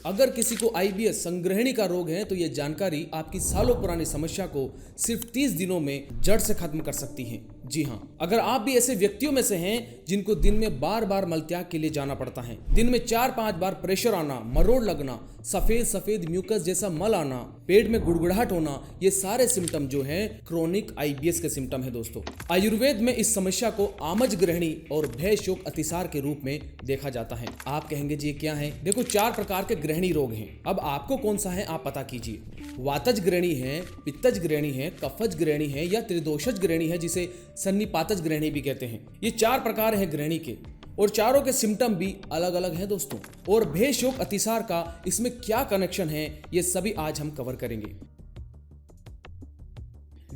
अगर किसी को आईबीएस संग्रहणी का रोग है तो ये जानकारी आपकी सालों पुरानी समस्या को सिर्फ 30 दिनों में जड़ से खत्म कर सकती है। जी हाँ, अगर आप भी ऐसे व्यक्तियों में से हैं जिनको दिन में बार बार मलत्याग के लिए जाना पड़ता है, दिन में 4-5 बार प्रेशर आना, मरोड़ लगना, सफेद सफेद म्यूकस जैसा मल आना, पेट में गुड़गुड़ाहट होना, ये सारे सिम्टम जो हैं क्रोनिक आईबीएस के सिम्टम है दोस्तों। आयुर्वेद में इस समस्या को आमज ग्रहणी और भय शोक अतिसार के रूप में देखा जाता है। आप कहेंगे जी ये क्या है? देखो 4 प्रकार के ग्रहणी रोग हैं। अब आपको कौन सा है आप पता कीजिए। वातज ग्रहणी है, पित्तज ग्रहणी है, कफज ग्रहणी है या त्रिदोषज ग्रहणी है जिसे सन्निपातज ग्रहणी भी कहते हैं। ये 4 प्रकार हैं ग्रहणी के और चारों के सिम्टम भी अलग अलग हैं दोस्तों। और भय शोक अतिसार का इसमें क्या कनेक्शन है ये सभी आज हम कवर करेंगे।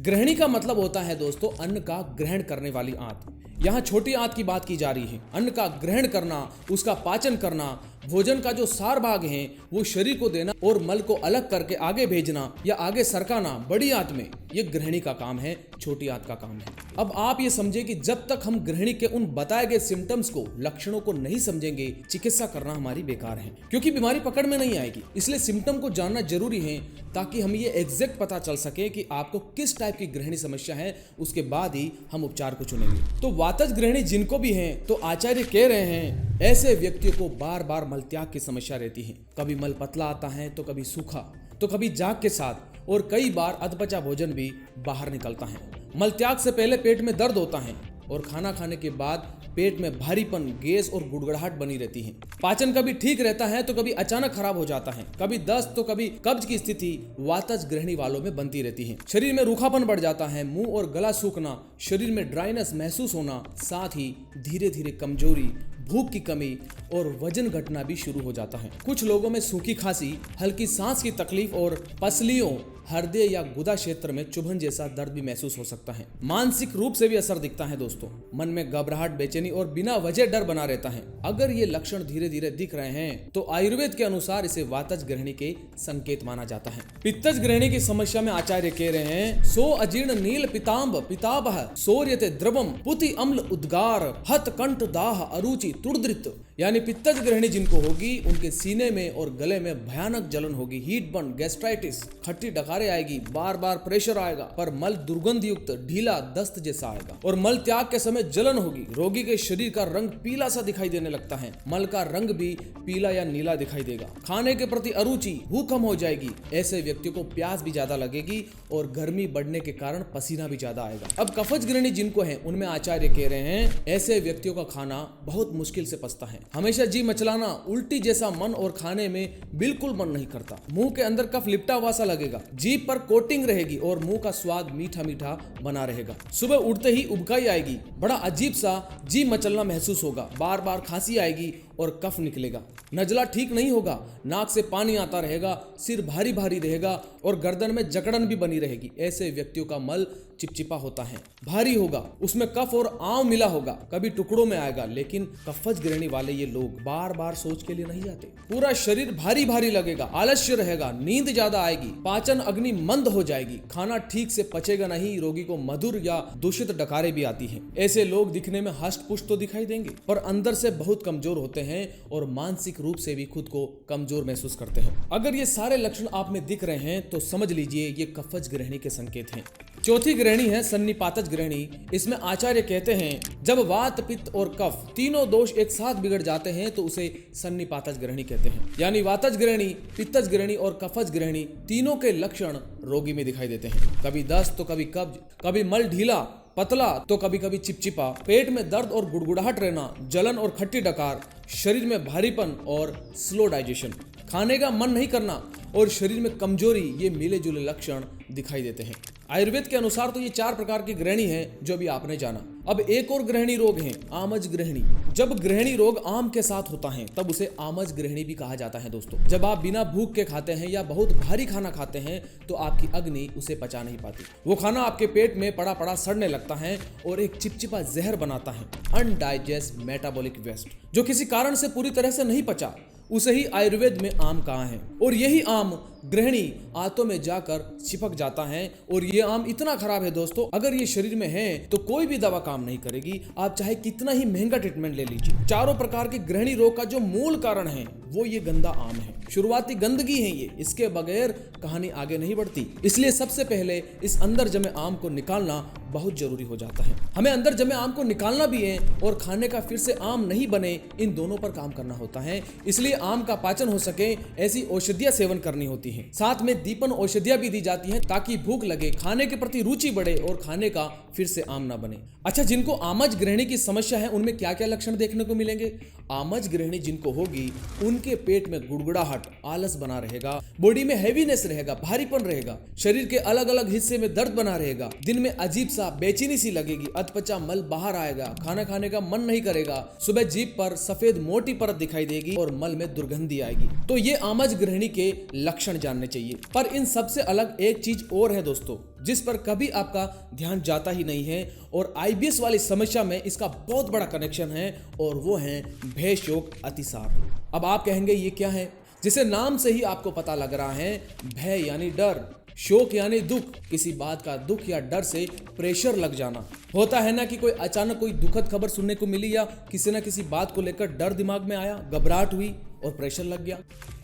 ग्रहणी का मतलब होता है दोस्तों अन्न का ग्रहण करने वाली आंत। यहाँ छोटी आंत की बात की जा रही है। अन्न का ग्रहण करना, उसका पाचन करना, भोजन का जो सार भाग है वो शरीर को देना और मल को अलग करके आगे भेजना या आगे सरकाना बड़ी आंत में, ये ग्रहणी का काम है, छोटी आंत का काम है। अब आप ये समझे कि जब तक हम ग्रहणी के उन बताए गए सिम्टम्स को, लक्षणों को नहीं समझेंगे, चिकित्सा करना हमारी बेकार है, क्योंकि बीमारी पकड़ में नहीं आएगी। इसलिए सिम्टम को जानना जरूरी है ताकि हमें ये एग्जैक्ट पता चल सके कि आपको किस टाइप की ग्रहणी समस्या है, उसके बाद ही हम उपचार को चुनेंगे। तो वातज ग्रहणी जिनको भी है तो आचार्य कह रहे हैं ऐसे व्यक्तियों को बार बार मलत्याग की समस्या रहती है। कभी मल पतला आता है तो कभी सूखा, तो कभी जाग के साथ, और कई बार अधपचा भोजन भी बाहर निकलता है। मलत्याग से पहले पेट में दर्द होता है और खाना खाने के बाद पेट में भारीपन, गैस और गुड़गुड़ाहट बनी रहती है। पाचन कभी ठीक रहता है तो कभी अचानक खराब हो जाता है। कभी दस्त तो कभी कब्ज की स्थिति वातज ग्रहणी वालों में बनती रहती है। शरीर में रूखापन बढ़ जाता है, मुंह और गला सूखना, शरीर में ड्राइनेस महसूस होना, साथ ही धीरे धीरे कमजोरी, भूख की कमी और वजन घटना भी शुरू हो जाता है। कुछ लोगों में सूखी खांसी, हल्की सांस की तकलीफ और पसलियों, हृदय या गुदा क्षेत्र में चुभन जैसा दर्द भी महसूस हो सकता है। मानसिक रूप से भी असर दिखता है दोस्तों। मन में घबराहट, बेचैनी और बिना वजह डर बना रहता है। अगर ये लक्षण धीरे धीरे दिख रहे हैं तो आयुर्वेद के अनुसार इसे वातज ग्रहणी के संकेत माना जाता है। पित्तज ग्रहणी की समस्या में आचार्य कह रहे हैं सो अजीर्ण नील पिताम्ब पिताबह सौर्यते द्रवम पुति अम्ल उद्गार हत कंठ दाह अरुचि तुर्दृत। यानी पित्तज ग्रहणी जिनको होगी उनके सीने में और गले में भयानक जलन होगी, हीट बर्न, गैस्ट्राइटिस, खट्टी डकारें आएगी, बार बार प्रेशर आएगा, पर मल दुर्गंध युक्त ढीला दस्त जैसा आएगा और मल त्याग के समय जलन होगी। रोगी के शरीर का रंग पीला सा दिखाई देने लगता है, मल का रंग भी पीला या नीला दिखाई देगा। खाने के प्रति अरुचि, भूख कम हो जाएगी। ऐसे व्यक्ति को प्यास भी ज्यादा लगेगी और गर्मी बढ़ने के कारण पसीना भी ज्यादा आएगा। अब कफज ग्रहणी जिनको है उनमें आचार्य कह रहे हैं ऐसे व्यक्तियों का खाना बहुत मुश्किल से पचता है। हमेशा जी मचलाना, उल्टी जैसा मन और खाने में बिल्कुल मन नहीं करता। मुंह के अंदर कफ लिपटा हुआ सा लगेगा, जीभ पर कोटिंग रहेगी और मुंह का स्वाद मीठा मीठा बना रहेगा। सुबह उठते ही उबकाई आएगी, बड़ा अजीब सा जी मचलना महसूस होगा, बार बार खांसी आएगी और कफ निकलेगा। नजला ठीक नहीं होगा, नाक से पानी आता रहेगा, सिर भारी भारी रहेगा और गर्दन में जकड़न भी बनी रहेगी। ऐसे व्यक्तियों का मल चिपचिपा होता है, भारी होगा, उसमें कफ और आंव मिला होगा, कभी टुकड़ों में आएगा। लेकिन कफज ग्रहणी वाले ये लोग बार बार सोच के लिए नहीं जाते। पूरा शरीर भारी भारी लगेगा, आलस्य रहेगा, नींद ज्यादा आएगी, पाचन अग्नि मंद हो जाएगी, खाना ठीक से पचेगा नहीं, रोगी को मधुर या दूषित डकारें भी आती हैं। ऐसे लोग दिखने में हष्ट पुष्ट तो दिखाई देंगे पर अंदर से बहुत कमजोर होते हैं और मानसिक रूप से भी खुद को कमजोर महसूस करते हैं। अगर ये सारे लक्षण आप में दिख रहे हैं तो समझ लीजिए ये कफज ग्रहणी के संकेत हैं। चौथी ग्रहणी है सन्निपातज ग्रहणी। इसमें आचार्य कहते हैं जब वात, पित्त और कफ तीनों दोष एक साथ बिगड़ जाते हैं तो उसे सन्निपातज ग्रहणी कहते हैं। यानी वातज ग्रहणी, पित्तज ग्रहणी और कफज ग्रहणी तीनों के लक्षण रोगी में दिखाई देते हैं। कभी दस्त तो कभी कब्ज, कभी मल ढीला पतला तो कभी कभी चिपचिपा, पेट में दर्द और गुड़गुड़ाहट रहना, जलन और खट्टी डकार, शरीर में भारीपन और स्लो डाइजेशन, खाने का मन नहीं करना और शरीर में कमजोरी, ये मिले जुले लक्षण दिखाई देते हैं। आयुर्वेद के अनुसार तो ये 4 प्रकार की ग्रहणी है जो भी आपने जाना। अब एक और ग्रहणी रोग है आमज ग्रहणी। जब ग्रहणी रोग आम के साथ होता है तब उसे आमज ग्रहणी भी कहा जाता है दोस्तों। जब आप बिना भूख के खाते हैं या बहुत भारी खाना खाते हैं तो आपकी अग्नि उसे पचा नहीं पाती। वो खाना आपके पेट में पड़ा पड़ा सड़ने लगता है और एक चिपचिपा जहर बनाता है, अनडाइजेस्ट मेटाबॉलिक वेस्ट, जो किसी कारण से पूरी तरह से नहीं पचा। उसे ही आयुर्वेद में आम कहा है और यही आम गृहिणी आंतों में जाकर चिपक जाता है और ये आम इतना खराब है दोस्तों, अगर ये शरीर में है तो कोई भी दवा काम नहीं करेगी, आप चाहे कितना ही महंगा ट्रीटमेंट ले लीजिए। चारों प्रकार के गृहिणी रोग का जो मूल कारण है वो ये गंदा आम है। शुरुआती गंदगी है ये, इसके बगैर कहानी आगे नहीं बढ़ती। इसलिए सबसे पहले इस अंदर जमे आम को निकालना बहुत जरूरी हो जाता है। हमें अंदर जमे आम को निकालना भी है और खाने का फिर से आम नहीं बने, इन दोनों पर काम करना होता है। इसलिए आम का पाचन हो सके ऐसी औषधियां सेवन करनी होती है। साथ में दीपन औषधियां भी दी जाती हैं ताकि भूख लगे, खाने के प्रति रुचि बढ़े और खाने का फिर से आम ना बने। अच्छा, जिनको आमज गृहिणी की समस्या है उनमें क्या क्या लक्षण देखने को मिलेंगे? आमज गृहिणी जिनको होगी उनके पेट में गुड़गुड़ाहट, आलस बना रहेगा, बॉडी में हैवीनेस रहेगा, भारीपन रहेगा, शरीर के अलग अलग हिस्से में दर्द बना रहेगा, दिन में अजीब सा बेचैनी सी लगेगी, अधपचा मल बाहर आएगा, खाना खाने का मन नहीं करेगा, सुबह जीभ पर सफेद मोटी परत दिखाई देगी और मल में दुर्गंधी आएगी। तो ये आमज गृहिणी के लक्षण जानने चाहिए। पर इन सबसे अलग एक चीज और है दोस्तों, जिस पर कभी आपका ध्यान जाता ही नहीं है और आईबीएस वाली समस्या में इसका बहुत बड़ा कनेक्शन है और वो है भय, शोक, अतिसार। अब आप कहेंगे ये क्या है? जिसे नाम से ही आपको पता लग रहा है, भय यानी डर, शोक यानी दुख, किसी बात का दुख या डर से प्रेशर लग जाना। होता है ना कि कोई अचानक कोई दुखद खबर सुनने को मिली या किसी ना किसी बात को लेकर डर दिमाग में आया, घबराहट हुई और प्रेशर लग गया।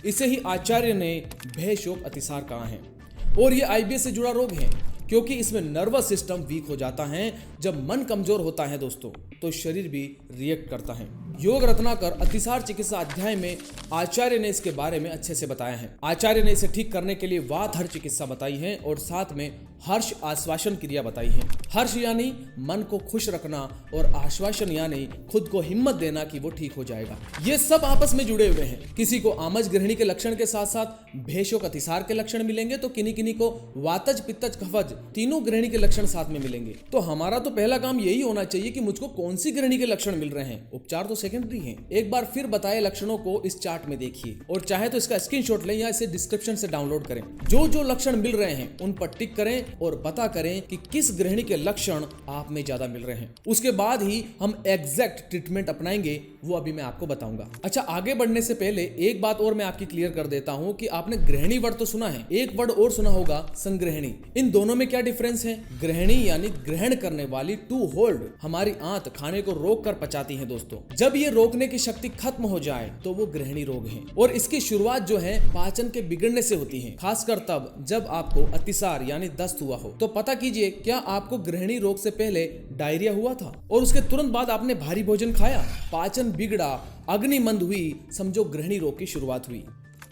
इसे ही आचार्य ने भय, शोक, अतिसार कहा है और ये आईबीएस से जुड़ा रोग है क्योंकि इसमें नर्वस सिस्टम वीक हो जाता है। जब मन कमजोर होता है दोस्तों तो शरीर भी रिएक्ट करता है। योग रत्नाकर अतिसार चिकित्सा अध्याय में आचार्य ने इसके बारे में अच्छे से बताया है। आचार्य ने इसे ठीक करने के लिए वातहर चिकित्सा बताई है और साथ में हर्ष आश्वासन क्रिया बताई है। हर्ष यानी मन को खुश रखना और आश्वासन यानी खुद को हिम्मत देना कि वो ठीक हो जाएगा। ये सब आपस में जुड़े हुए हैं। किसी को आमज गृहिणी के लक्षण के साथ साथ भय, शोक, अतिसार के लक्षण मिलेंगे तो किन्हीं को वातज, पित्तज, कफज तीनों गृहिणी के लक्षण साथ में मिलेंगे। तो हमारा तो पहला काम यही होना चाहिए कि मुझको कौन सी गृहिणी के लक्षण मिल रहे हैं। उपचार तो सेकेंडरी है। एक बार फिर बताए लक्षणों को इस चार्ट में देखिए और चाहे तो इसका स्क्रीनशॉट लें या इसे डिस्क्रिप्शन से डाउनलोड करें। जो जो लक्षण मिल रहे हैं उन पर टिक करें और पता करें कि किस गृहिणी के लक्षण आप में ज्यादा मिल रहे हैं। उसके बाद ही हम एग्जैक्ट ट्रीटमेंट अपनाएंगे, वो अभी मैं आपको बताऊंगा। अच्छा, आगे बढ़ने से पहले एक बात और मैं आपकी क्लियर कर देता हूं कि आपने गृहिणी वर्ड तो सुना है, एक वर्ड और सुना होगा संगृहिणी। इन दोनों में क्या डिफरेंस है? गृहिणी यानी ग्रहण करने वाली, टू होल्ड। हमारी आंत खाने को रोक कर पचाती है दोस्तों। जब ये रोकने की शक्ति खत्म हो जाए तो वो गृहिणी रोग है और इसकी शुरुआत जो है पाचन के बिगड़ने से होती है, खासकर तब जब आपको अतिसार यानी दस्त हुआ हो। तो पता कीजिए, क्या आपको गृहिणी रोग से पहले डायरिया हुआ था और उसके तुरंत बाद आपने भारी भोजन खाया, पाचन बिगड़ा, अग्नि मंद हुई, समझो गृहिणी रोग की शुरुआत हुई।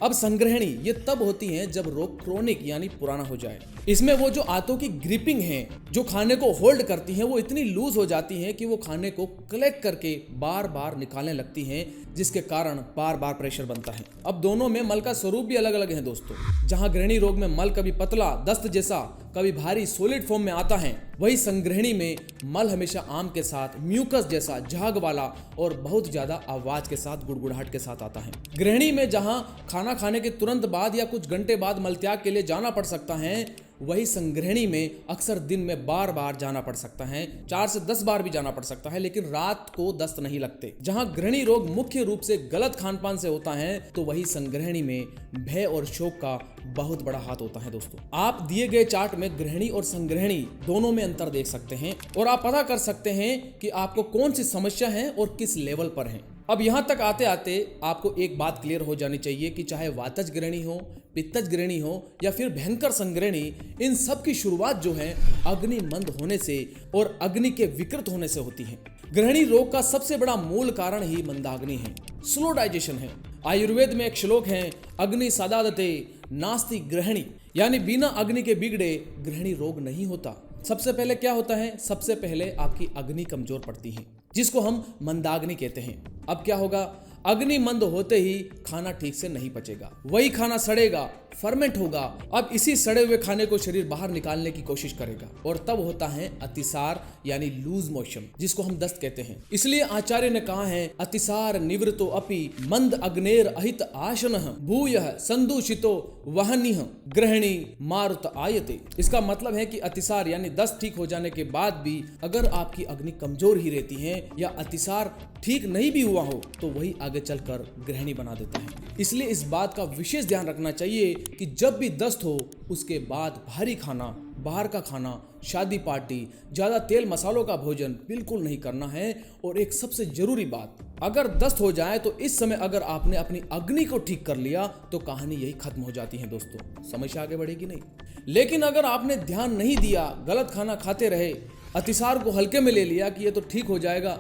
अब संग्रहणी ये तब होती हैं जब रोग क्रोनिक यानी पुराना हो जाए। इसमें वो जो आंतों की ग्रिपिंग है, जो खाने को होल्ड करती हैं, वो इतनी लूज हो जाती हैं कि वो खाने को कलेक्ट करके बार बार निकालने लगती हैं, जिसके कारण बार बार प्रेशर बनता है। अब दोनों में मल का स्वरूप भी अलग अलग है दोस्तों। जहां गृहिणी रोग में मल कभी पतला दस्त जैसा, कभी भारी सॉलिड फॉर्म में आता है, वही संग्रहणी में मल हमेशा आम के साथ म्यूकस जैसा, झाग वाला और बहुत ज्यादा आवाज के साथ, गुड़गुड़ाहट के साथ आता है। गृहिणी में जहां खाना खाने के तुरंत बाद या कुछ घंटे बाद मलत्याग के लिए जाना पड़ सकता है, वही संग्रहणी में अक्सर दिन में बार बार जाना पड़ सकता है, 4 से 10 बार भी जाना पड़ सकता है, लेकिन रात को दस्त नहीं लगते। जहां गृहिणी रोग मुख्य रूप से गलत खानपान से होता है, तो वही संग्रहणी में भय और शोक का बहुत बड़ा हाथ होता है दोस्तों। आप दिए गए चार्ट में गृहिणी और संग्रहणी दोनों में अंतर देख सकते हैं और आप पता कर सकते हैं कि आपको कौन सी समस्या है और किस लेवल पर है। अब यहाँ तक आते आते आपको एक बात क्लियर हो जानी चाहिए कि चाहे वातज गृहिणी हो, पित्तज गृहिणी हो या फिर भयंकर संग्रहणी, इन सब की शुरुआत जो है अग्नि मंद होने से और अग्नि के विकृत होने से होती है। गृहिणी रोग का सबसे बड़ा मूल कारण ही मंदाग्नि है, स्लो डाइजेशन है। आयुर्वेद में एक श्लोक है, अग्नि सदादते नास्ति गृहिणी, यानी बिना अग्नि के बिगड़े गृहिणी रोग नहीं होता। सबसे पहले क्या होता है? सबसे पहले आपकी अग्नि कमजोर पड़ती है, जिसको हम मंदाग्नि कहते हैं। अब क्या होगा? अग्नि मंद होते ही खाना ठीक से नहीं पचेगा, वही खाना सड़ेगा, फर्मेंट होगा। अब इसी सड़े हुए खाने को शरीर बाहर निकालने की कोशिश करेगा और तब होता है अतिसार यानी लूज मोशन, जिसको हम दस्त कहते हैं। इसलिए आचार्य ने कहा है, अतिसार निवृतो अपि मंद अग्नेर अहित आशनः भूयः संदूषितो वहनिः गृहिणी मारुत आयते। इसका मतलब है कि अतिसार यानी दस्त ठीक हो जाने के बाद भी अगर आपकी अग्नि कमजोर ही रहती है या अतिसार ठीक नहीं भी हुआ हो, तो वही आगे चलकर गृहिणी बना देता है। इसलिए इस बात का विशेष ध्यान रखना चाहिए कि जब भी दस्त हो उसके बाद भारी खाना, बाहर का खाना, शादी पार्टी, ज़्यादा तेल मसालों का भोजन बिल्कुल नहीं करना है। और एक सबसे ज़रूरी बात, अगर दस्त हो जाए तो इस समय अगर आपने अपनी अग्नि को ठीक कर लिया तो कहानी यही खत्म हो जाती है दोस्तों, समस्या आगे बढ़ेगी नहीं। लेकिन अगर आपने ध्यान नहीं दिया, गलत खाना खाते रहे, अतिसार को हल्के में ले लिया कि ये तो ठीक हो जाएगा,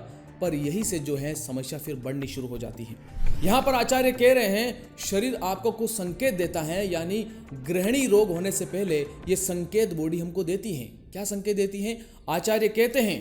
पर यही से जो है समस्या फिर बढ़नी शुरू हो जाती है। यहाँ पर आचार्य कह रहे हैं शरीर आपको कुछ संकेत देता है, यानी गृहिणी रोग होने से पहले ये संकेत बॉडी हमको देती है। क्या संकेत देती है? आचार्य कहते हैं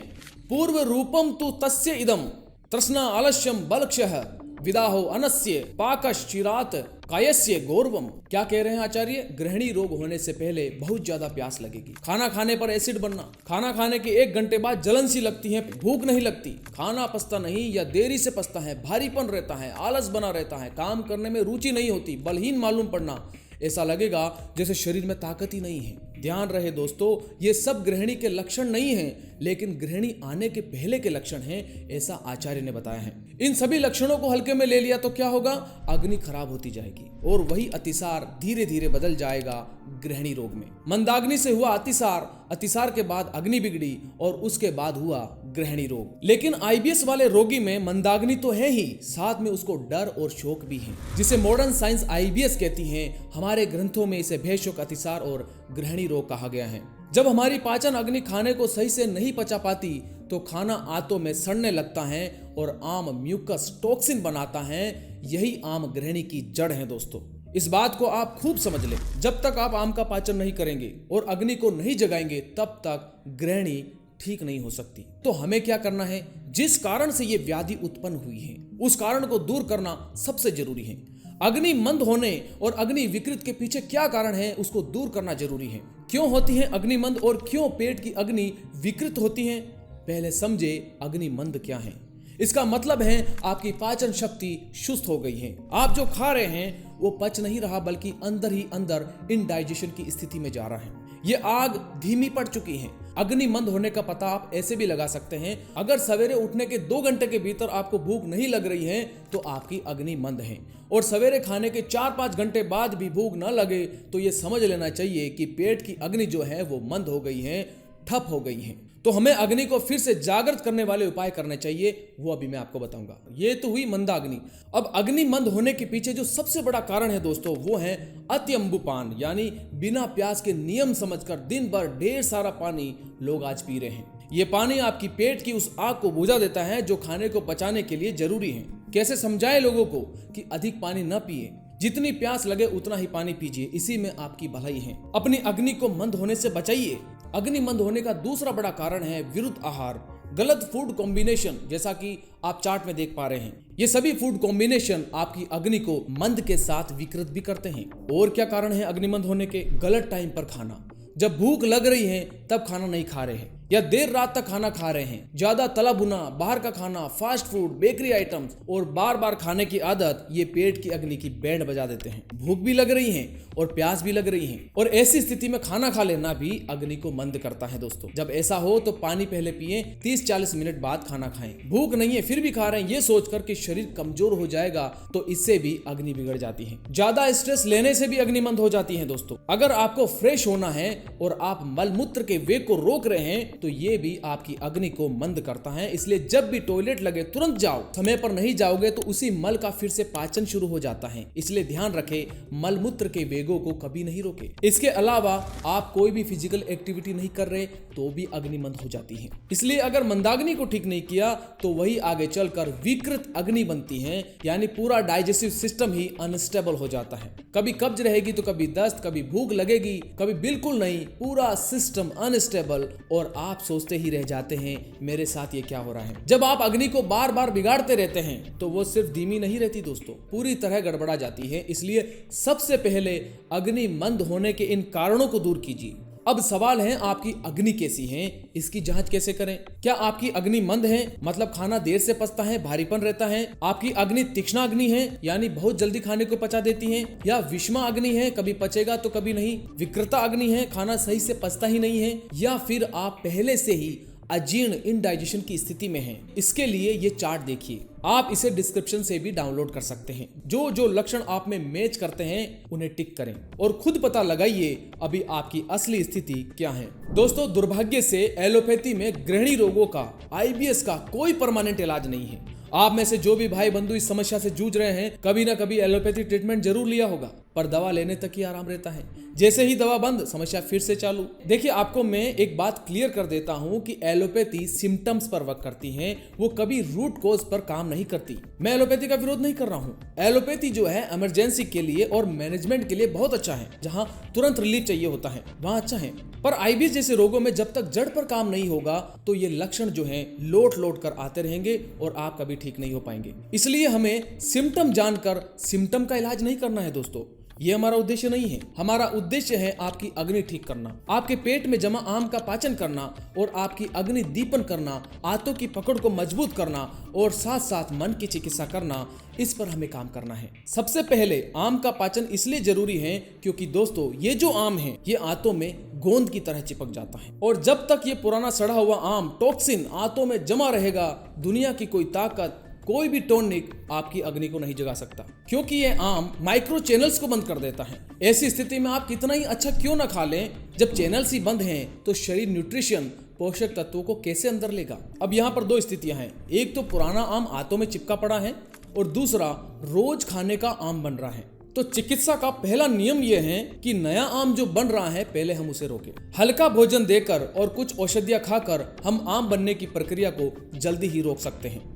पूर्व रूपम तु तस्य इदम तृष्णा आलस्यम बलक्षः विदाहो अनस्य पाकश्चिरात कायस्य गौरवम। क्या कह रहे हैं आचार्य? गृहिणी रोग होने से पहले बहुत ज्यादा प्यास लगेगी, खाना खाने पर एसिड बनना, खाना खाने के 1 घंटे बाद जलन सी लगती है, भूख नहीं लगती, खाना पचता नहीं या देरी से पचता है, भारीपन रहता है, आलस बना रहता है, काम करने में रुचि नहीं होती, बलहीन मालूम पड़ना, ऐसा लगेगा जैसे शरीर में ताकत ही नहीं है। ध्यान रहे दोस्तों, ये सब गृहिणी के लक्षण नहीं हैं, लेकिन गृहिणी आने के पहले के लक्षण हैं, ऐसा आचार्य ने बताया है। इन सभी लक्षणों को हल्के में ले लिया तो क्या होगा? अग्नि खराब होती जाएगी और वही अतिसार धीरे धीरे बदल जाएगा गृहिणी रोग में। मंदाग्नि से हुआ अतिसार, अतिसार के बाद अग्नि बिगड़ी और उसके बाद हुआ गृहिणी रोग। लेकिन आईबीएस वाले रोगी में मंदाग्नि तो है ही, साथ में उसको डर और शोक भी है, जिसे मॉडर्न साइंस आईबीएस कहती है। हमारे ग्रंथों में इसे भयशोक अतिसार और गृहिणी रोग कहा गया है। जब हमारी पाचन अग्नि खाने को सही से नहीं पचा पाती तो खाना आंतों में सड़ने लगता है और आम म्यूकस टॉक्सिन बनाता है। यही आम गृहिणी की जड़ है दोस्तों, इस बात को आप खूब समझ लें। जब तक आप आम का पाचन नहीं करेंगे और अग्नि को नहीं जगाएंगे तब तक गृहिणी ठीक नहीं हो सकती। तो हमें क्या करना है? जिस कारण से ये व्याधि उत्पन्न हुई है उस कारण को दूर करना सबसे जरूरी है। अग्नि मंद होने और अग्नि विकृत के पीछे क्या कारण है उसको दूर करना जरूरी है। क्यों होती है अग्नि मंद और क्यों पेट की अग्नि विकृत होती है? पहले समझे अग्नि मंद क्या है। इसका मतलब है आपकी पाचन शक्ति सुस्त हो गई है। आप जो खा रहे हैं वो पच नहीं रहा, बल्कि अंदर ही अंदर इनडाइजेशन की स्थिति में जा रहा है। ये आग धीमी पड़ चुकी है। अग्नि मंद होने का पता आप ऐसे भी लगा सकते हैं, अगर सवेरे उठने के 2 घंटे के भीतर आपको भूख नहीं लग रही है तो आपकी अग्नि मंद है, और सवेरे खाने के 4-5 घंटे बाद भी भूख न लगे तो ये समझ लेना चाहिए कि पेट की अग्नि जो है वो मंद हो गई है, ठप हो गई है। तो हमें अग्नि को फिर से जागृत करने वाले उपाय करने चाहिए, वो अभी मैं आपको बताऊंगा। ये तो हुई मंदाग्नि। अब अग्नि मंद होने के पीछे जो सबसे बड़ा कारण है दोस्तों वो है अति अम्बुपान, यानी बिना प्यास के नियम समझकर दिन भर ढेर सारा पानी लोग आज पी रहे हैं। ये पानी आपकी पेट की उस आग को बुझा देता है जो खाने को पचाने के लिए जरूरी है। कैसे समझाए लोगों को कि अधिक पानी न पिए, जितनी प्यास लगे उतना ही पानी पीजिए, इसी में आपकी भलाई है। अपनी अग्नि को मंद होने से बचाइए। अग्नि मंद होने का दूसरा बड़ा कारण है विरुद्ध आहार, गलत फूड कॉम्बिनेशन, जैसा कि आप चार्ट में देख पा रहे हैं। ये सभी फूड कॉम्बिनेशन आपकी अग्नि को मंद के साथ विकृत भी करते हैं। और क्या कारण है अग्नि मंद होने के? गलत टाइम पर खाना। जब भूख लग रही है तब खाना नहीं खा रहे हैं या देर रात तक खाना खा रहे हैं। ज्यादा तला भुना, बाहर का खाना, फास्ट फूड, बेकरी आइटम्स और बार बार खाने की आदत ये पेट की अग्नि की बैंड बजा देते हैं। भूख भी लग रही है और प्यास भी लग रही है, और ऐसी स्थिति में खाना खा लेना भी अग्नि को मंद करता है दोस्तों। जब ऐसा हो तो पानी पहले पिए, 30-40 मिनट बाद खाना खाएं। भूख नहीं है फिर भी खा रहे हैं ये सोचकर कि शरीर कमजोर हो जाएगा तो इससे भी अग्नि बिगड़ जाती है। ज्यादा स्ट्रेस लेने से भी अग्नि मंद हो जाती है दोस्तों। अगर आपको फ्रेश होना है और आप मलमूत्र के वेग को रोक रहे हैं तो ये भी आपकी अग्नि को मंद करता है। इसलिए जब भी टॉयलेट लगे तुरंत जाओ। समय पर नहीं जाओगे तो उसी मल का फिर से पाचन शुरू हो जाता है। इसलिए ध्यान रखें, मलमूत्र के वेगों को कभी नहीं रोके। इसके अलावा आप कोई भी फिजिकल एक्टिविटी नहीं कर रहे तो भी अग्नि मंद हो जाती है। इसलिए अगर मंदाग्नि को ठीक नहीं किया तो वही आगे चलकर विकृत अग्नि बनती है, यानी पूरा डाइजेस्टिव सिस्टम ही अनस्टेबल हो जाता है। कभी कब्ज रहेगी तो कभी दस्त, कभी भूख लगेगी, कभी बिल्कुल नहीं, पूरा सिस्टम अनस्टेबल, और आप सोचते ही रह जाते हैं मेरे साथ ये क्या हो रहा है। जब आप अग्नि को बार बार बिगाड़ते रहते हैं तो वो सिर्फ धीमी नहीं रहती दोस्तों, पूरी तरह गड़बड़ा जाती है। इसलिए सबसे पहले अग्नि मंद होने के इन कारणों को दूर कीजिए। अब सवाल है आपकी अग्नि कैसी है, इसकी जांच कैसे करें? क्या आपकी अग्नि मंद है, मतलब खाना देर से पचता है, भारीपन रहता है? आपकी अग्नि तीक्ष्ण अग्नि है, यानी बहुत जल्दी खाने को पचा देती है? या विषमा अग्नि है, कभी पचेगा तो कभी नहीं? विकृता अग्नि है, खाना सही से पचता ही नहीं है? या फिर आप पहले से ही अजीर्ण इनडाइजेशन की स्थिति में हैं, इसके लिए ये चार्ट देखिए। आप इसे डिस्क्रिप्शन से भी डाउनलोड कर सकते हैं। जो जो लक्षण आप में मैच करते हैं उन्हें टिक करें और खुद पता लगाइए अभी आपकी असली स्थिति क्या है। दोस्तों, दुर्भाग्य से एलोपैथी में गृहिणी रोगों का, IBS का कोई परमानेंट इलाज नहीं है। आप में से जो भी भाई बंधु इस समस्या से जूझ रहे हैं, कभी ना कभी एलोपैथी ट्रीटमेंट जरूर लिया होगा, पर दवा लेने तक ही आराम रहता है। जैसे ही दवा बंद, समस्या फिर से चालू। देखिए, आपको मैं एक बात क्लियर कर देता हूं कि एलोपैथी सिम्टम्स पर वर्क करती है, वो कभी रूट कॉज पर काम नहीं करती। मैं एलोपैथी का विरोध नहीं कर रहा हूं। एलोपैथी जो है इमरजेंसी के लिए और मैनेजमेंट के लिए बहुत अच्छा है। जहां तुरंत रिलीफ चाहिए होता है वहां अच्छा है, पर IBS जैसे रोगों में जब तक जड़ पर काम नहीं होगा तो ये लक्षण जो है लौट लौट कर आते रहेंगे और आप कभी ठीक नहीं हो पाएंगे। इसलिए हमें सिम्टम जानकर सिम्टम का इलाज नहीं करना है दोस्तों, ये हमारा उद्देश्य नहीं है। हमारा उद्देश्य है आपकी अग्नि ठीक करना, आपके पेट में जमा आम का पाचन करना और आपकी अग्नि दीपन करना, आंतों की पकड़ को मजबूत करना और साथ साथ मन की चिकित्सा करना। इस पर हमें काम करना है। सबसे पहले आम का पाचन इसलिए जरूरी है क्योंकि दोस्तों, ये जो आम है ये आंतों में गोंद की तरह चिपक जाता है और जब तक ये पुराना सड़ा हुआ आम टॉक्सिन आंतों में जमा रहेगा, दुनिया की कोई ताकत, कोई भी टॉनिक आपकी अग्नि को नहीं जगा सकता, क्योंकि ये आम माइक्रो चैनल्स को बंद कर देता है। ऐसी स्थिति में आप कितना ही अच्छा क्यों ना खा लें, जब चैनल्स ही बंद हैं तो शरीर न्यूट्रिशन, पोषक तत्वों को कैसे अंदर लेगा। अब यहाँ पर दो स्थितियां हैं, एक तो पुराना आम आंतों में चिपका पड़ा है और दूसरा रोज खाने का आम बन रहा है। तो चिकित्सा का पहला नियम यह है कि नया आम जो बन रहा है पहले हम उसे रोकें। हल्का भोजन देकर और कुछ औषधियां खाकर हम आम बनने की प्रक्रिया को जल्दी ही रोक सकते हैं।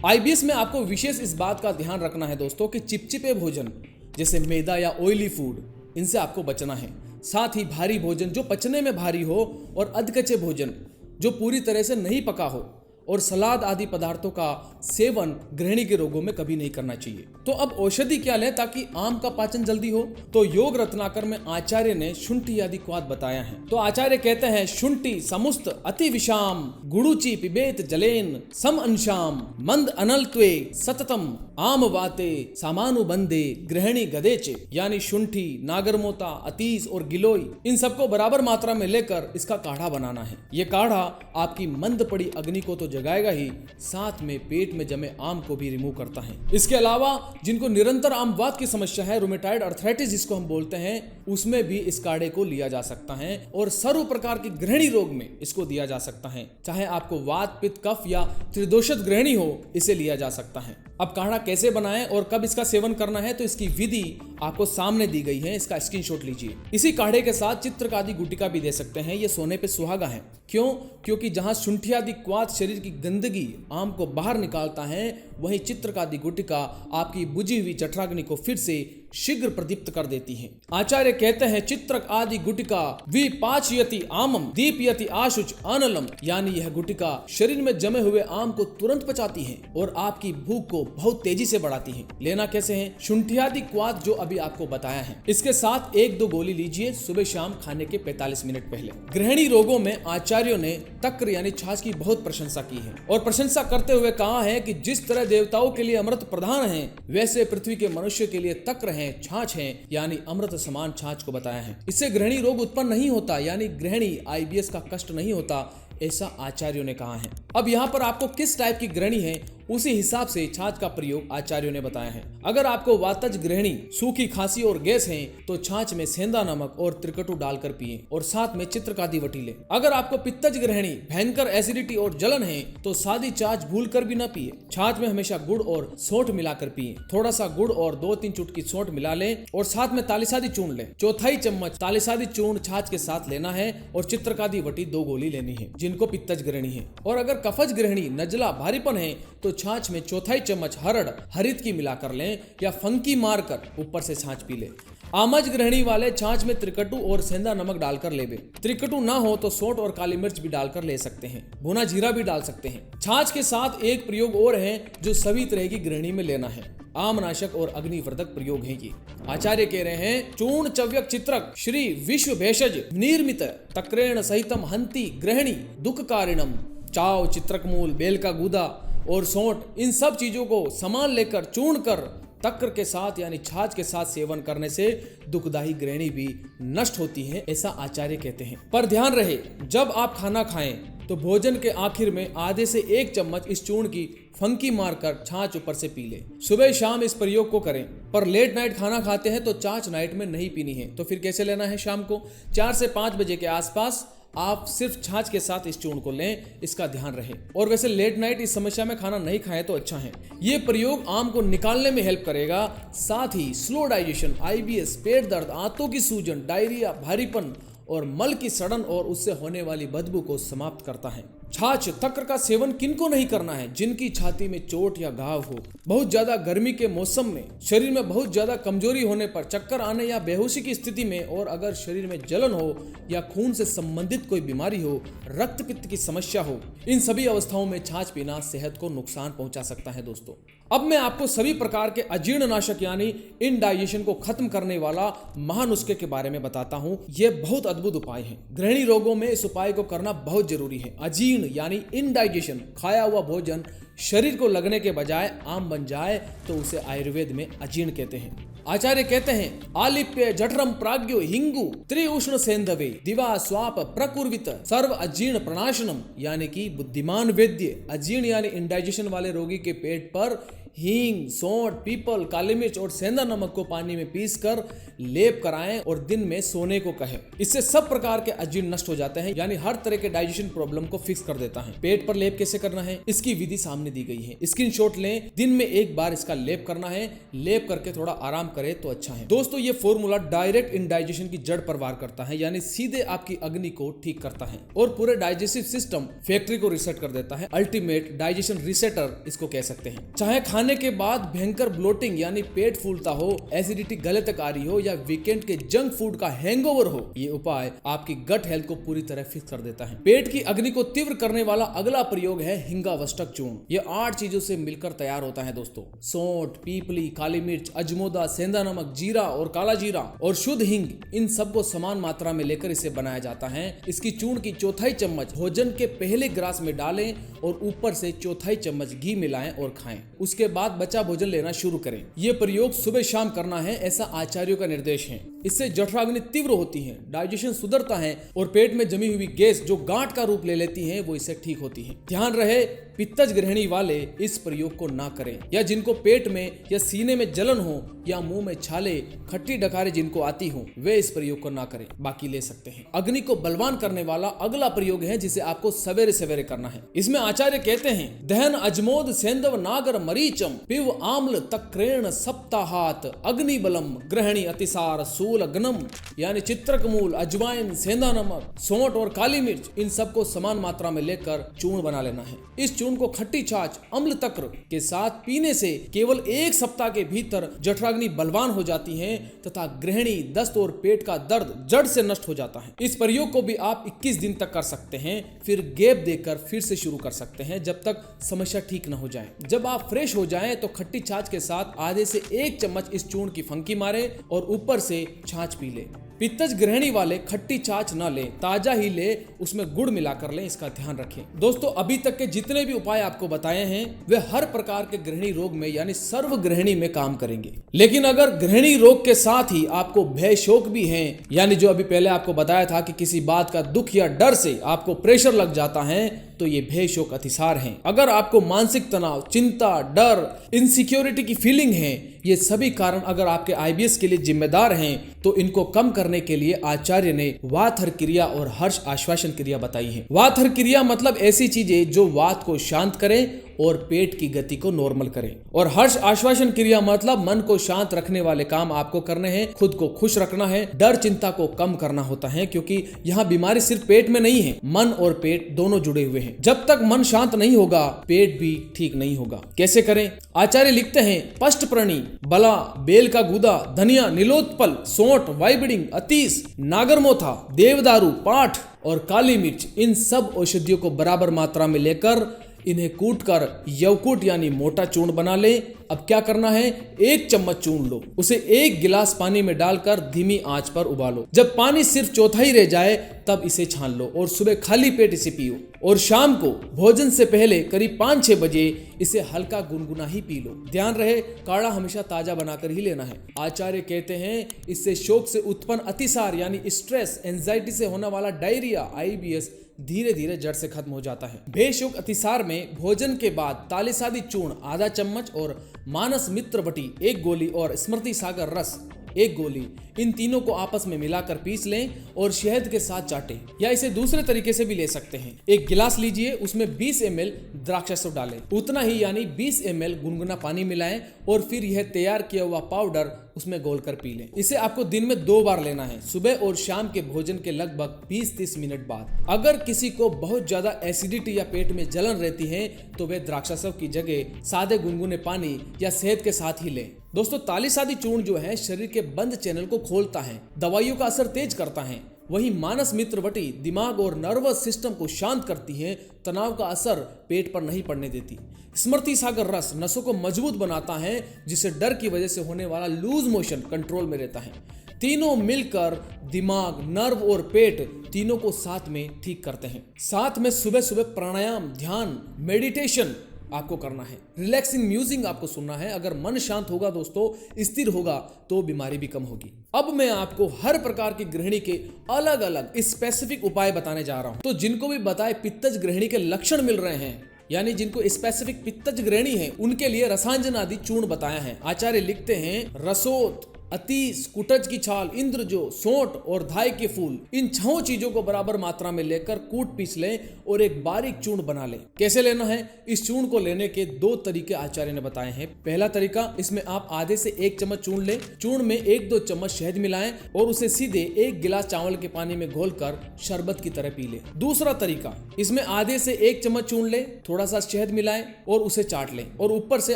IBS में आपको विशेष इस बात का ध्यान रखना है दोस्तों कि चिपचिपे भोजन जैसे मैदा या ऑयली फूड, इनसे आपको बचना है। साथ ही भारी भोजन जो पचने में भारी हो और अधकच्चे भोजन जो पूरी तरह से नहीं पका हो और सलाद आदि पदार्थों का सेवन गृहिणी के रोगों में कभी नहीं करना चाहिए। तो अब औषधि क्या लें ताकि आम का पाचन जल्दी हो? तो योग रत्नाकर में आचार्य ने शुंठी आदि क्वाद बताया है। तो आचार्य कहते हैं, शुंठी समुस्त अति विषाम गुड़ुचि पिबेत जलेन सम अंशाम मंद अनलत्वे सततम आम वाते सामानुबंधे गृहिणी गदेचे, यानी शुंठी, नागरमोता, अतीस और गिलोय, इन सबको बराबर मात्रा में लेकर इसका काढ़ा बनाना है। ये काढ़ा आपकी मंद पड़ी अग्नि को तो जगाएगा ही, साथ में पेट में जमे आम को भी रिमूव करता है। इसके अलावा जिनको निरंतर आमवात की समस्या है, रूमेटॉइड अर्थराइटिस जिसको हम बोलते हैं, उसमें भी इस काढ़े को लिया जा सकता है और सर्व प्रकार की गृहिणी रोग में इसको दिया जा सकता है। चाहे आपको वात, पित्त, कफ या त्रिदोषित गृहिणी हो, इसे लिया जा सकता है। अब काढ़ा कैसे बनाएं और कब इसका सेवन करना है, तो इसकी विधि आपको सामने दी गई है, इसका स्क्रीनशॉट लीजिए। इसी काढ़े के साथ चित्रकादि गुटिका भी दे सकते हैं, ये सोने पे सुहागा है। क्यों? क्योंकि जहां शुंठी आदि क्वाथ शरीर की गंदगी आम को बाहर निकालता है, वहीं चित्रकादि गुटिका आपकी बुझी हुई जठराग्नि को फिर से शीघ्र प्रदीप्त कर देती है। आचार्य कहते हैं, चित्रक आदि गुटिका विपाचयति आमम दीपयति आशुच अनलम, यानी यह गुटिका शरीर में जमे हुए आम को तुरंत पचाती है और आपकी भूख को बहुत तेजी से बढ़ाती है। लेना कैसे है? शुंठी आदि क्वाथ जो अभी आपको बताया है, इसके साथ 1-2 गोली लीजिए सुबह शाम खाने के 45 मिनट पहले। गृहिणी रोगों में आचार्यों ने तक्र यानी छाछ की बहुत प्रशंसा की है और प्रशंसा करते हुए कहा है कि जिस तरह देवताओं के लिए अमृत प्रधान है, वैसे पृथ्वी के मनुष्य के लिए तक्र है, छाछ है, यानी अमृत समान छाछ को बताया है। इससे गृहिणी रोग उत्पन्न नहीं होता, यानी गृहिणी IBS का कष्ट नहीं होता, ऐसा आचार्यों ने कहा है। अब यहाँ पर आपको किस टाइप की गृहिणी है, उसी हिसाब से छाछ का प्रयोग आचार्यों ने बताया है। अगर आपको वातज गृहिणी, सूखी खांसी और गैस है, तो छाछ में सेंधा नमक और त्रिकटु डालकर पिए और साथ में चित्रकादि वटी लें। अगर आपको पित्तज गृहिणी, भयंकर एसिडिटी और जलन है, तो सादी छाछ भूलकर भी न पिए। छाछ में हमेशा गुड़ और सौंठ मिलाकर पिए। थोड़ा सा गुड़ और 2-3 चुटकी सौंठ मिला लें और साथ में तालिसादी चूर्ण लें। 1/4 चम्मच तालिसादी चूर्ण छाछ के साथ लेना है और चित्रकादि वटी 2 गोली लेनी है जिनको पित्तज गृहिणी है। और अगर कफज गृहिणी, नजला, भारीपन है, तो छाछ में 1/4 चम्मच हरड़ हरित की मिलाकर लें या फंकी मारकर ऊपर से छाछ पी लें। आमज गृहिणी वाले छाछ में त्रिकटु और सेंधा नमक डालकर लेवे। त्रिकटु ना हो तो सौंठ और काली मिर्च भी डालकर ले सकते हैं। भुना जीरा भी डाल सकते हैं। छाछ के साथ एक प्रयोग और है जो सभी तरह की गृहिणी में लेना है। आमनाशक और अग्निवर्धक प्रयोग है ये। आचार्य कह रहे हैं, चूर्ण चव्यक चित्रक श्री विश्व भेषज निर्मित तक्रेण सहितम हंति गृहिणी दुख कारिणम। चाव, चित्रक मूल, बेल का गूदा और सौंठ, इन सब चीजों को समान लेकर चूर्ण कर तक्र के साथ यानी छाछ के साथ सेवन करने से दुखदायी गृहिणी भी नष्ट होती है, ऐसा आचार्य कहते हैं। पर ध्यान रहे, जब आप खाना खाएं तो भोजन के आखिर में आधे से 1 चम्मच इस चूर्ण की फंकी मारकर छाछ ऊपर से पी ले। सुबह शाम इस प्रयोग को करें, पर लेट नाइट खाना खाते हैं तो छाछ नाइट में नहीं पीनी है। तो फिर कैसे लेना है? शाम को 4 से 5 बजे के आसपास आप सिर्फ छाछ के साथ इस चूर्ण को लें, इसका ध्यान रहे। और वैसे लेट नाइट इस समस्या में खाना नहीं खाएं तो अच्छा है। ये प्रयोग आम को निकालने में हेल्प करेगा, साथ ही स्लो डाइजेशन, IBS, पेट दर्द, आंतों की सूजन, डायरिया, भारीपन और मल की सड़न और उससे होने वाली बदबू को समाप्त करता है। छाछ तक्र का सेवन किनको नहीं करना है? जिनकी छाती में चोट या घाव हो, बहुत ज्यादा गर्मी के मौसम में, शरीर में बहुत ज्यादा कमजोरी होने पर, चक्कर आने या बेहोशी की स्थिति में, और अगर शरीर में जलन हो या खून से संबंधित कोई बीमारी हो, रक्त पित्त की समस्या हो, इन सभी अवस्थाओं में छाछ पीना सेहत को नुकसान पहुंचा सकता है। दोस्तों, अब मैं आपको सभी प्रकार के अजीर्णनाशक यानी इनडाइजेशन को खत्म करने वाला महानुस्खे के बारे में बताता हूं। यह बहुत अद्भुत उपाय है। गृहिणी रोगों में इस उपाय को करना बहुत जरूरी है। अजीर्ण यानी इनडाइजेशन, खाया हुआ भोजन शरीर को लगने के बजाय आम बन जाए तो उसे आयुर्वेद में अजीर्ण कहते हैं। आचार्य कहते हैं, आलिप्य जठरम प्राज्ञो हिंगु त्रिउष्ण सेंधवे दिवा स्वाप प्रकुर्वित सर्व अजीर्ण प्रणाशनम, यानी कि बुद्धिमान वैद्य अजीर्ण यानी इंडाइजेशन वाले रोगी के पेट पर हींग, सौंठ, पीपल, काली मिर्च और सेंधा नमक को पानी में पीसकर लेप कराएं और दिन में सोने को कहें। इससे सब प्रकार के अजीर्ण नष्ट हो जाते हैं, यानी हर तरह के डाइजेशन प्रॉब्लम को फिक्स कर देता है। पेट पर लेप कैसे करना है, इसकी विधि सामने दी गई है। स्क्रीनशॉट लें। दिन में 1 बार इसका लेप करना है। लेप करके थोड़ा आराम करे तो अच्छा है। दोस्तों, ये फॉर्मूला डायरेक्ट इंडाइजेशन की जड़ पर वार करता है, यानी सीधे आपकी अग्नि को ठीक करता है और पूरे डाइजेस्टिव सिस्टम फैक्ट्री को रिसेट कर देता है। अल्टीमेट डाइजेशन रिसेटर इसको कह सकते हैं। चाहे खाने के बाद भयंकर ब्लोटिंग यानी पेट फूलता हो, एसिडिटी गले तक आ रही हो या वीकेंड के जंक फूड का हैंगओवर हो, ये उपाय आपकी गट हेल्थ को पूरी तरह फिक्स कर देता है। पेट की अग्नि को तीव्र करने वाला अगला प्रयोग है हिंगावष्टक चूर्ण। ये 8 चीजों से मिलकर तैयार होता है। दोस्तों, सौंठ, पीपली, काली मिर्च, अजमोदा, सेंधा नमक, जीरा और काला जीरा और शुद्ध हिंग, इन सबको समान मात्रा में लेकर इसे बनाया जाता है। इसकी चूर्ण की 1/4 चम्मच भोजन के पहले ग्रास में डालें और ऊपर से 1/4 चम्मच घी मिलाएं और खाएं। उसके बाद बचा भोजन लेना शुरू करें। यह प्रयोग सुबह शाम करना है, ऐसा आचार्यों का निर्देश है। इससे जठराग्नि तीव्र होती है, डाइजेशन सुधरता है और पेट में जमी हुई गैस जो गांठ का रूप ले लेती है वो इससे ठीक होती है। ध्यान रहे, पित्तज गृहिणी वाले इस प्रयोग को ना करें, या जिनको पेट में या सीने में जलन हो या मुंह में छाले, खट्टी डकारे जिनको आती हो, वे इस प्रयोग को ना करें, बाकी ले सकते हैं। अग्नि को बलवान करने वाला अगला प्रयोग है जिसे आपको सवेरे सवेरे करना है। इसमें आचार्य कहते हैं, दहन अजमोद सेंधव नागर मरीचम पिव आम्ल तक्रेण सप्ताहात अग्नि बलम गृहिणी अतिसार सूल गनम, यानी चित्रक मूल, अजवाइन, सेंधा नमक, सौंठ और काली मिर्च, इन सबको समान मात्रा में लेकर चूर्ण बना लेना है। इस चूर्ण को खट्टी छाछ अम्ल तक्र के साथ पीने से केवल 1 सप्ताह के भीतर जठराग्नि बलवान हो जाती है तथा गृहिणी, दस्त और पेट का दर्द जड़ से नष्ट हो जाता है। इस प्रयोग को भी आप 21 दिन तक कर सकते हैं, फिर गैप देकर फिर से शुरू कर सकते हैं जब तक समस्या ठीक न हो जाए। जब आप फ्रेश हो जाएं तो खट्टी छाछ के साथ आधे से 1 चम्मच इस चूर्ण की फंकी मारे और ऊपर से छाछ पी ले। पित्तज गृहिणी वाले खट्टी छाछ न ले, ताजा ही ले, उसमें गुड़ मिलाकर लें, इसका ध्यान रखें। दोस्तों, अभी तक के जितने भी उपाय आपको बताए हैं वे हर प्रकार के गृहिणी रोग में यानी सर्व गृहिणी में काम करेंगे। लेकिन अगर गृहिणी रोग के साथ ही आपको भय शोक भी है, यानी जो अभी पहले आपको बताया था कि किसी बात का दुख या डर से आपको प्रेशर लग जाता है, तो ये भय शोक अतिसार हैं। अगर आपको मानसिक तनाव, चिंता, डर, इनसिक्योरिटी की फीलिंग है, ये सभी कारण अगर आपके IBS के लिए जिम्मेदार हैं, तो इनको कम करने के लिए आचार्य ने वातहर क्रिया और हर्ष आश्वासन क्रिया बताई है। वातहर क्रिया मतलब ऐसी चीजें जो वात को शांत करें और पेट की गति को नॉर्मल करें, और हर्ष आश्वासन क्रिया मतलब मन को शांत रखने वाले काम आपको करने हैं, खुद को खुश रखना है, डर चिंता को कम करना होता है, क्योंकि यहाँ बीमारी सिर्फ पेट में नहीं है, मन और पेट दोनों जुड़े हुए हैं। जब तक मन शांत नहीं होगा पेट भी ठीक नहीं होगा। कैसे करें? आचार्य लिखते हैं, पष्टप्रणी, बला, बेल का गूदा, धनिया, नीलोत्पल, सौंठ, वाइबिडिंग, अतीस, नागरमोथा, देवदारू, पाठ और काली मिर्च, इन सब औषधियों को बराबर मात्रा में लेकर इन्हें कूटकर यवकूट यानी मोटा चूर्ण बना ले। अब क्या करना है, 1 चम्मच चूर्ण लो, उसे 1 गिलास पानी में डालकर धीमी आंच पर उबालो। जब पानी सिर्फ चौथाई रह जाए तब इसे छान लो और सुबह खाली पेट इसे पियो। और शाम को भोजन से पहले करीब 5-6 बजे इसे हल्का गुनगुना ही पी लो। ध्यान रहे, काढ़ा हमेशा ताजा बनाकर ही लेना है। आचार्य कहते हैं इससे शोक से उत्पन्न अतिसार यानी स्ट्रेस, एंजाइटी से होने वाला डायरिया, IBS धीरे धीरे जड़ से खत्म हो जाता है। बेशुक अतिसार में भोजन के बाद तालिसादी चूर्ण आधा चम्मच और मानस मित्र बटी 1 गोली और स्मृति सागर रस 1 गोली, इन तीनों को आपस में मिलाकर पीस लें और शहद के साथ चाटें। या इसे दूसरे तरीके से भी ले सकते हैं। 1 गिलास लीजिए, उसमें 20 ml द्राक्षासव डालें, उतना ही यानी 20 ml गुनगुना पानी मिलाएं और फिर यह तैयार किया हुआ पाउडर उसमें घोलकर पी लें। इसे आपको दिन में 2 बार लेना है, सुबह और शाम के भोजन के लगभग 20-30 मिनट बाद। अगर किसी को बहुत ज्यादा एसिडिटी या पेट में जलन रहती है तो वे द्राक्षासव की जगह सादे गुनगुने पानी या शहद के साथ ही लें। दोस्तों, तालिसादी चूर्ण जो है शरीर के बंद चैनल को खोलता है, दवाइयों का असर तेज करता है। वही मानस मित्र बटी दिमाग और नर्वस सिस्टम को शांत करती है, तनाव का असर पेट पर नहीं पड़ने देती। स्मृति सागर रस नसों को मजबूत बनाता है, जिससे डर की वजह से होने वाला लूज मोशन कंट्रोल में रहता है। तीनों मिलकर दिमाग, नर्व और पेट तीनों को साथ में ठीक करते हैं। साथ में सुबह सुबह प्राणायाम, ध्यान, मेडिटेशन आपको करना है। रिलैक्सिंग म्यूजिक आपको सुनना है। अगर मन शांत होगा दोस्तों, स्थिर होगा, तो बीमारी भी कम होगी। अब मैं आपको हर प्रकार की गृहिणी के अलग अलग स्पेसिफिक उपाय बताने जा रहा हूं। तो जिनको भी बताए पित्तज गृहिणी के लक्षण मिल रहे हैं, यानी जिनको स्पेसिफिक पित्तज गृहिणी है, उनके लिए रसांजन आदि चूर्ण बताया है। आचार्य लिखते हैं रसोत, अतीस, कुटज की छाल, इंद्रजो, सोंठ और धाय के फूल, इन 6 चीजों को बराबर मात्रा में लेकर कूट पीस लें और एक बारीक चूर्ण बना लें। कैसे लेना है? इस चूर्ण को लेने के 2 तरीके आचार्य ने बताए हैं। पहला तरीका, इसमें आप आधे से 1 चम्मच चूर्ण लें, चूर्ण में 1-2 चम्मच शहद मिलाएं और उसे सीधे 1 गिलास चावल के पानी में घोलकर शरबत की तरह पी लें। दूसरा तरीका, इसमें आधे से 1 चम्मच चूर्ण लें, थोड़ा सा शहद मिलाएं और उसे चाट लें और ऊपर से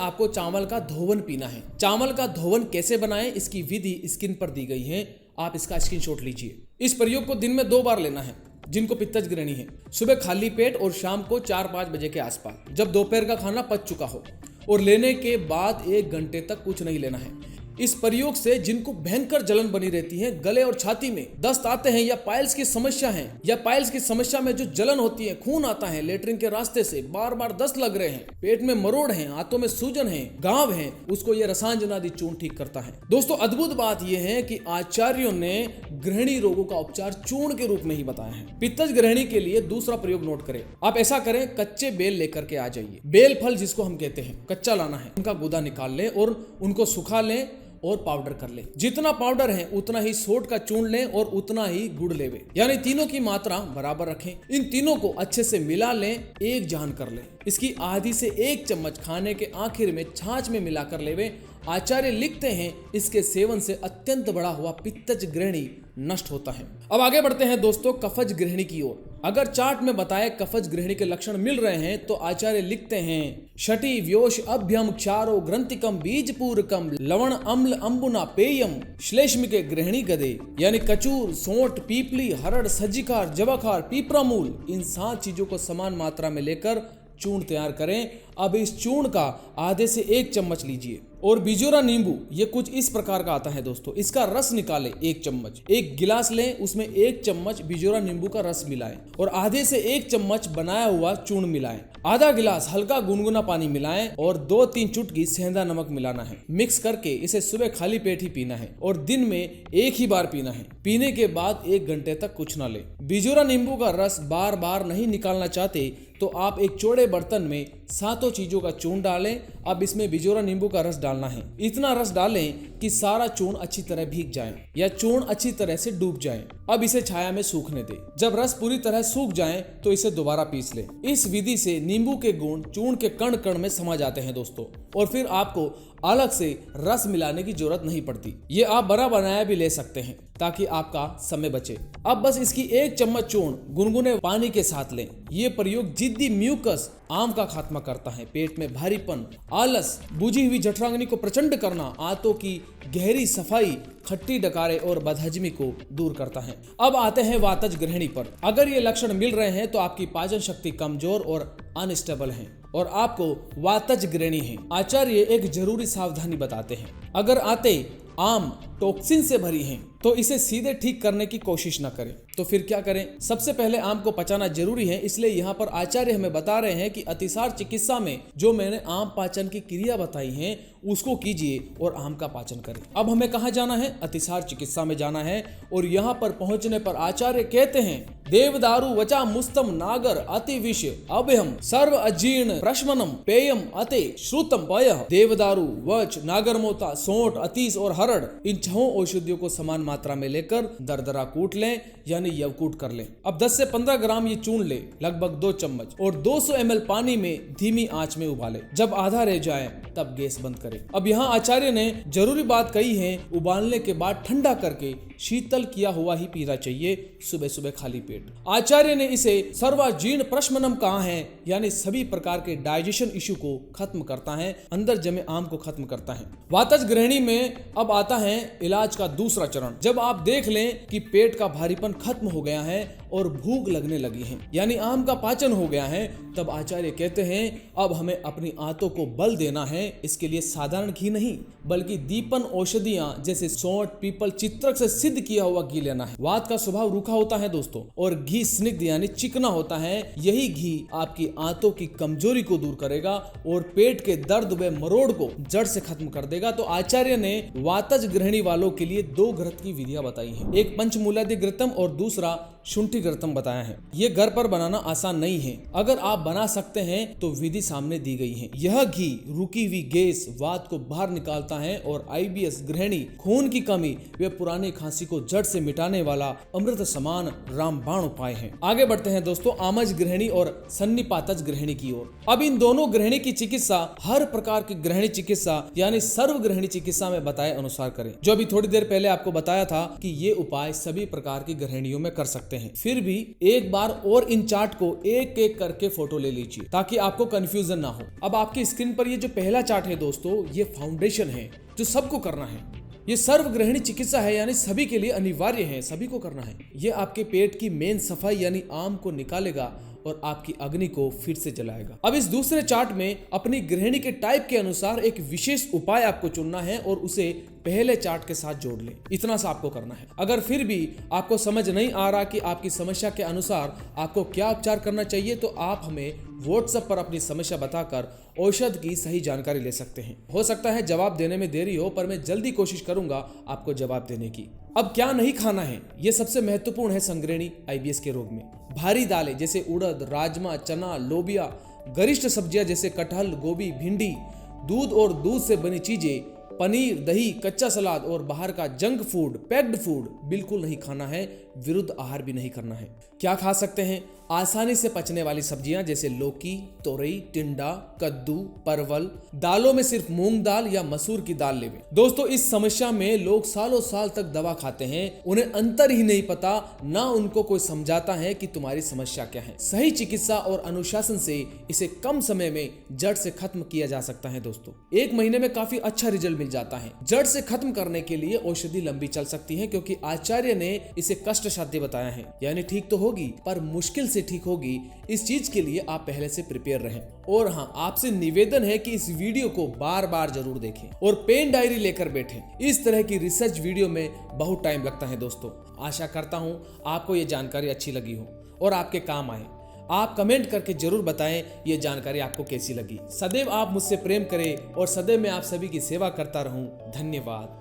आपको चावल का धोवन पीना है। चावल का धोवन कैसे बनाएं, इसकी विधि स्क्रीन पर दी गई है, आप इसका स्क्रीनशॉट लीजिए। इस प्रयोग को दिन में 2 बार लेना है जिनको पित्तज गृहिणी है, सुबह खाली पेट और शाम को 4-5 बजे के आसपास, जब दोपहर का खाना पच चुका हो। और लेने के बाद 1 घंटे तक कुछ नहीं लेना है। इस प्रयोग से जिनको भयंकर जलन बनी रहती है, गले और छाती में दस्त आते हैं, या पाइल्स की समस्या है, या पाइल्स की समस्या में जो जलन होती है, खून आता है लेटरिन के रास्ते से, बार बार दस्त लग रहे हैं, पेट में मरोड़ है, हाथों में सूजन है, घाव है, उसको ये रसांजन आदि चूर्ण ठीक करता है। दोस्तों, अद्भुत बात यह है कि आचार्यों ने गृहिणी रोगों का उपचार चूर्ण के रूप में ही बताया है। पित्तज गृहिणी के लिए दूसरा प्रयोग नोट करें। आप ऐसा करें, कच्चे बेल लेकर के आ जाइए। बेल फल जिसको हम कहते हैं, कच्चा लाना है, उनका गुदा निकाल लें और उनको सुखा लें और पाउडर कर ले। जितना पाउडर है उतना ही सोंठ का चूर्ण लें और उतना ही गुड़ लेवे, यानी तीनों की मात्रा बराबर रखें। इन तीनों को अच्छे से मिला लें, एक जान कर लें। इसकी आधी से 1 चम्मच खाने के आखिर में छाछ में मिलाकर लेवे। आचार्य लिखते हैं इसके सेवन से अत्यंत बड़ा हुआ पित्तज गृहिणी नष्ट होता है। अब आगे बढ़ते हैं दोस्तों कफज गृहिणी की ओर। अगर चार्ट में बताए कफज गृहिणी के लक्षण मिल रहे हैं तो आचार्य लिखते हैं शटी व्योश अभ्यम क्षारो ग्रंथिकम बीजपूरकम लवण अम्ल अंबुना पेयम श्लेष्म के गृहिणी गदे, यानी कचूर, सोंठ, पीपली, हरड़, सज्जिकार, जवाखार, पीपरामूल, इन 7 चीजों को समान मात्रा में लेकर चूर्ण तैयार करें। अब इस चूर्ण का आधे से 1 चम्मच लीजिए और बिजोरा नींबू, ये कुछ इस प्रकार का आता है दोस्तों, इसका रस निकालें 1 चम्मच। 1 गिलास लें, उसमें 1 चम्मच बिजोरा नींबू का रस मिलाएं और आधे से 1 चम्मच बनाया हुआ चूर्ण मिलाएं। आधा गिलास हल्का गुनगुना पानी मिलाएं और 2-3 चुटकी सेंधा नमक मिलाना है। मिक्स करके इसे सुबह खाली पेट ही पीना है और दिन में 1 ही बार पीना है। पीने के बाद 1 घंटे तक कुछ ना लें। बिजोरा नींबू का रस बार बार नहीं निकालना चाहते तो आप एक चौड़े बर्तन में 7 चीजों का चूर्ण डालें। अब इसमें बिजोरा नींबू का रस डालना है। इतना रस डालें कि सारा चूर्ण अच्छी तरह भीग जाए या चूर्ण अच्छी तरह से डूब जाए। अब इसे छाया में सूखने दें। जब रस पूरी तरह सूख जाए तो इसे दोबारा पीस लें। इस विधि से नींबू के गुण चूर्ण के कण कण में समा जाते हैं दोस्तों, और फिर आपको अलग से रस मिलाने की जरूरत नहीं पड़ती। ये आप बना बनाया भी ले सकते हैं ताकि आपका समय बचे। अब बस इसकी 1 चम्मच चूर्ण गुनगुने पानी के साथ लें। ये प्रयोग जिद्दी म्यूकस आम का खात्मा करता है, पेट में भारीपन, आलस, बुझी हुई जठराग्नि को प्रचंड करना, आंतों की गहरी सफाई, खट्टी डकारे और बदहजमी को दूर करता है। अब आते हैं वातज गृहिणी पर। अगर ये लक्षण मिल रहे हैं तो आपकी पाचन शक्ति कमजोर और अनस्टेबल है। और आपको वातज गृहिणी है। आचार्य एक जरूरी सावधानी बताते हैं, अगर आते आम टॉक्सिन से भरी हैं तो इसे सीधे ठीक करने की कोशिश न करें। तो फिर क्या करें? सबसे पहले आम को पचाना जरूरी है, इसलिए यहाँ पर आचार्य हमें बता रहे हैं कि अतिसार चिकित्सा में जो मैंने आम पाचन की क्रिया बताई है उसको कीजिए और आम का पाचन करें। अब हमें कहाँ जाना है? अतिसार चिकित्सा में जाना है। और यहाँ पर पहुंचने पर आचार्य कहते हैं, देवदारू वचा मुस्तम नागर अति विष अभयम सर्व अजीर्ण प्रश्मनम पेयम अति श्रुतम पयः। देवदारू, वच, नागरमोता, सोंठ, अतीस और हरड़, इन छहों औषधियों को समान मात्रा में लेकर दरदरा कूट लें, यानी यवकूट कर लें। अब 10 से 15 ग्राम ये चूर्ण ले, लगभग 2 चम्मच, और 200 ml पानी में धीमी आंच में उबाले। जब आधा रह जाए तब गैस बंद करें। अब यहाँ आचार्य ने जरूरी बात कही है, उबालने के बाद ठंडा करके शीतल किया हुआ ही पीना चाहिए, सुबह सुबह खाली पेट। आचार्य ने इसे सर्वाजीर्ण प्रश्मनम कहा है, यानी सभी प्रकार के डाइजेशन इश्यू को खत्म करता है, अंदर जमे आम को खत्म करता है। वातज गृहिणी में अब आता है इलाज का दूसरा चरण। जब आप देख लें कि पेट का भारीपन खत्म हो गया है और भूख लगने लगी है, यानी आम का पाचन हो गया है, तब आचार्य कहते हैं अब हमें अपनी आंतों को बल देना है। इसके लिए साधारण घी नहीं बल्कि दीपन औषधियां जैसे सौंठ, पीपल, चित्रक से सिद्ध किया हुआ घी लेना है। वात का स्वभाव रूखा होता है दोस्तों, और घी स्निग्ध यानी चिकना होता है। यही घी आपकी आंतों की कमजोरी को दूर करेगा और पेट के दर्द व मरोड़ को जड़ से खत्म कर देगा। तो आचार्य ने वातज गृहिणी वालों के लिए 2 घृत की विधियां बताई हैं, एक पंचमूलादि घृतम और दूसरा शुंठी घृतम बताया है। ये घर पर बनाना आसान नहीं है, अगर आप बना सकते हैं तो विधि सामने दी गई है। यह घी रुकी हुई गैस, वात को बाहर निकालता है और IBS गृहिणी, खून की कमी व पुरानी खांसी को जड़ से मिटाने वाला अमृत समान रामबाण उपाय है। आगे बढ़ते हैं दोस्तों आमज गृहिणी और सन्निपातज गृहिणी की ओर। अब इन दोनों गृहिणी की चिकित्सा हर प्रकार की गृहिणी चिकित्सा यानी सर्व गृहिणी चिकित्सा में बताए अनुसार करें। जो अभी थोड़ी देर पहले आपको बताया था कि ये उपाय सभी प्रकार की गृहिणियों में कर सकते हैं। फिर भी एक बार और इन चार्ट को एक एक करके फोटो ले लीजिए ताकि आपको कंफ्यूजन ना हो। अब आपकी स्क्रीन पर ये जो पहला चार्ट है दोस्तों, ये फाउंडेशन है जो सबको करना है। ये सर्व गृहिणी चिकित्सा है, यानी सभी के लिए अनिवार्य है, सभी को करना है। ये आपके पेट की मेन सफाई यानी आम को निकालेगा और आपकी अग्नि को फिर से जलाएगा। अब इस दूसरे चार्ट में अपनी गृहिणी के टाइप के अनुसार एक विशेष उपाय आपको चुनना है और उसे पहले चार्ट के साथ जोड़ ले। इतना सा आपको करना है। अगर फिर भी आपको समझ नहीं आ रहा कि आपकी समस्या के अनुसार आपको क्या उपचार करना चाहिए, तो आप हमें WhatsApp पर अपनी समस्या बताकर औषध की सही जानकारी ले सकते हैं। हो सकता है जवाब देने में देरी हो, पर मैं जल्दी कोशिश करूंगा आपको जवाब देने की। अब क्या नहीं खाना है, ये सबसे महत्वपूर्ण है संगृहिणी IBS के रोग में। भारी दालें जैसे उड़द, राजमा, चना, लोबिया, गरिष्ठ सब्जियां जैसे कटहल, गोभी, भिंडी, दूध और दूध से बनी चीजें, पनीर, दही, कच्चा सलाद और बाहर का जंक फूड, पैक्ड फूड बिल्कुल नहीं खाना है। विरुद्ध आहार भी नहीं करना है। क्या खा सकते हैं? आसानी से पचने वाली सब्जियां जैसे लौकी, तोरई, टिंडा, कद्दू, परवल। दालों में सिर्फ मूंग दाल या मसूर की दाल लेवें। दोस्तों इस समस्या में लोग सालों साल तक दवा खाते हैं, उन्हें अंतर ही नहीं पता, ना उनको कोई समझाता है कि तुम्हारी समस्या क्या है। सही चिकित्सा और अनुशासन से इसे कम समय में जड़ से खत्म किया जा सकता है। दोस्तों 1 महीने में काफी अच्छा रिजल्ट मिल जाता है। जड़ से खत्म करने के लिए औषधि लंबी चल सकती है, क्योंकि आचार्य ने इसे कष्ट साध्य बताया है, यानी ठीक तो होगी पर मुश्किल से ठीक होगी। इस चीज के लिए आप पहले से प्रिपेयर रहें। और हाँ, आपसे निवेदन है कि इस वीडियो को बार बार जरूर देखें और पेन डायरी लेकर बैठें। इस तरह की रिसर्च वीडियो में बहुत टाइम लगता है दोस्तों। आशा करता हूँ आपको ये जानकारी अच्छी लगी हो और आपके काम आए। आप कमेंट करके जरूर बताएं ये जानकारी आपको कैसी लगी। सदैव आप मुझसे प्रेम करें और सदैव मैं आप सभी की सेवा करता रहूं। धन्यवाद।